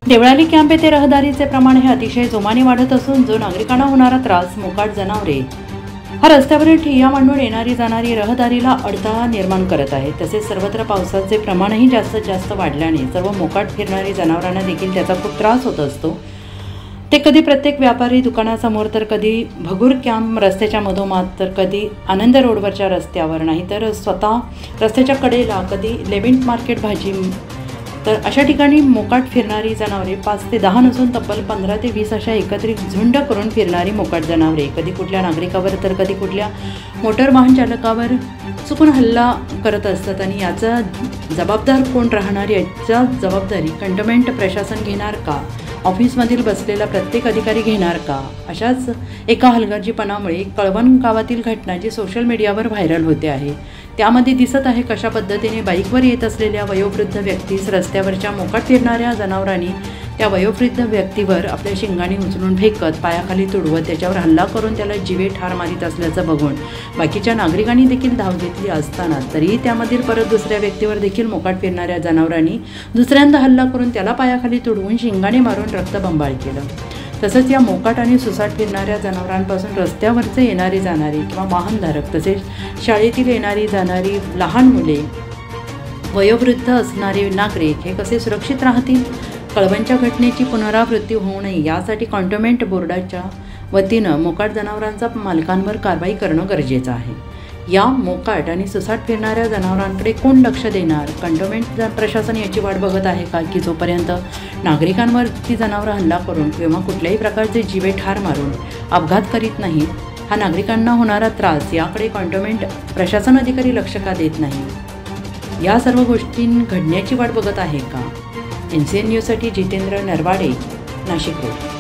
Deolali camp येथे रहदारीचे प्रमाण हे अतिशय जोमाने वाढत असून जो नागरिकांना होणारा त्रास मोकाट जनावरे हा रस्त्यावरील ठिय्या मांडून येणारी जाणारी रहदारीला अडथळा निर्माण करत आहे। तसेच सर्वत्र पावसाचे प्रमाणही जास्तीत जास्त वाढल्याने सर्व मोकाट फिरणारी जनावरांना देखील त्याचा खूप त्रास होत असतो। ते कधी प्रत्येक व्यापारी दुकानासमोर, तर कधी भगूर कॅम्प रस्त्याच्या मधोमध, तर कधी आनंद रोडवरच्या रस्त्यावर, नाही तर स्वतः रस्त्याच्या कडेला, कधी लेविंट मार्केट भाजी, तर अशा ठिकाणी मोकाट फिरणारी जनावरे 5 ते 10 नसून तब्बल 15 ते 20 अशा एकत्रित झुंड करून फिरणारी मोकाट जनावरे कधी कुठल्या नागरिकावर, तर कधी कुठल्या मोटर वाहन चालकावर चुकून हल्ला करत असतात। आणि याचा जबाबदार कोण राहणार, याचा जबाबदारी कंटोन्मेंट प्रशासन घेणार का, ऑफिसमधील बसलेला प्रत्येक अधिकारी घेणार का? अशाच एका हलगर्जीपणामुळे कळवण गावातील घटना जी सोशल मीडियावर व्हायरल होते आहे, त्यामध्ये दिसत आहे कशा पद्धतीने बाईकवर येत असलेल्या वयोवृद्ध व्यक्तीस रस्त्यावरच्या मोकाट फिरणाऱ्या जनावरांनी त्या वयोवृद्ध व्यक्तीवर आपल्या शिंगाने उचलून फेकत, पायाखाली तुडवत त्याच्यावर हल्ला करून त्याला जीवे ठार मारित असल्याचं बघून बाकीच्या नागरिकांनी देखील धाव घेतली असताना तरीही त्यामधील परत दुसऱ्या व्यक्तीवर देखील मोकाट फिरणाऱ्या जनावरांनी दुसऱ्यांदा हल्ला करून त्याला पायाखाली तुडवून शिंगाने मारून रक्तबंबाळ केलं। तसंच या मोकाट आणि सुसाट फिरणाऱ्या जनावरांपासून रस्त्यावरचे येणारे जाणारे किंवा वाहनधारक, तसेच शाळेतील येणारी जाणारी लहान मुले, वयोवृद्ध असणारे नागरिक हे कसे सुरक्षित राहतील? कळवणच्या घटनेची पुनरावृत्ती होऊ नये यासाठी कंटोन्मेंट बोर्डाच्या वतीनं मोकाट जनावरांचा मालकांवर कारवाई करणं गरजेचं आहे। या मोकाट आणि सुसाट फिरणाऱ्या जनावरांकडे कोण लक्ष देणार? कंटोन्मेंट प्रशासन याची वाट बघत आहे का, की जोपर्यंत नागरिकांवर ती जनावरं हल्ला करून किंवा कुठल्याही प्रकारचे जीवे ठार मारून अपघात करीत नाहीत, हा नागरिकांना होणारा त्रास याकडे कंटोन्मेंट प्रशासन अधिकारी लक्ष का देत नाही? या सर्व गोष्टी घडण्याची वाट बघत आहे का? NCN न्यूजसाठी जितेंद्र नरवाडे, नाशिक रोड।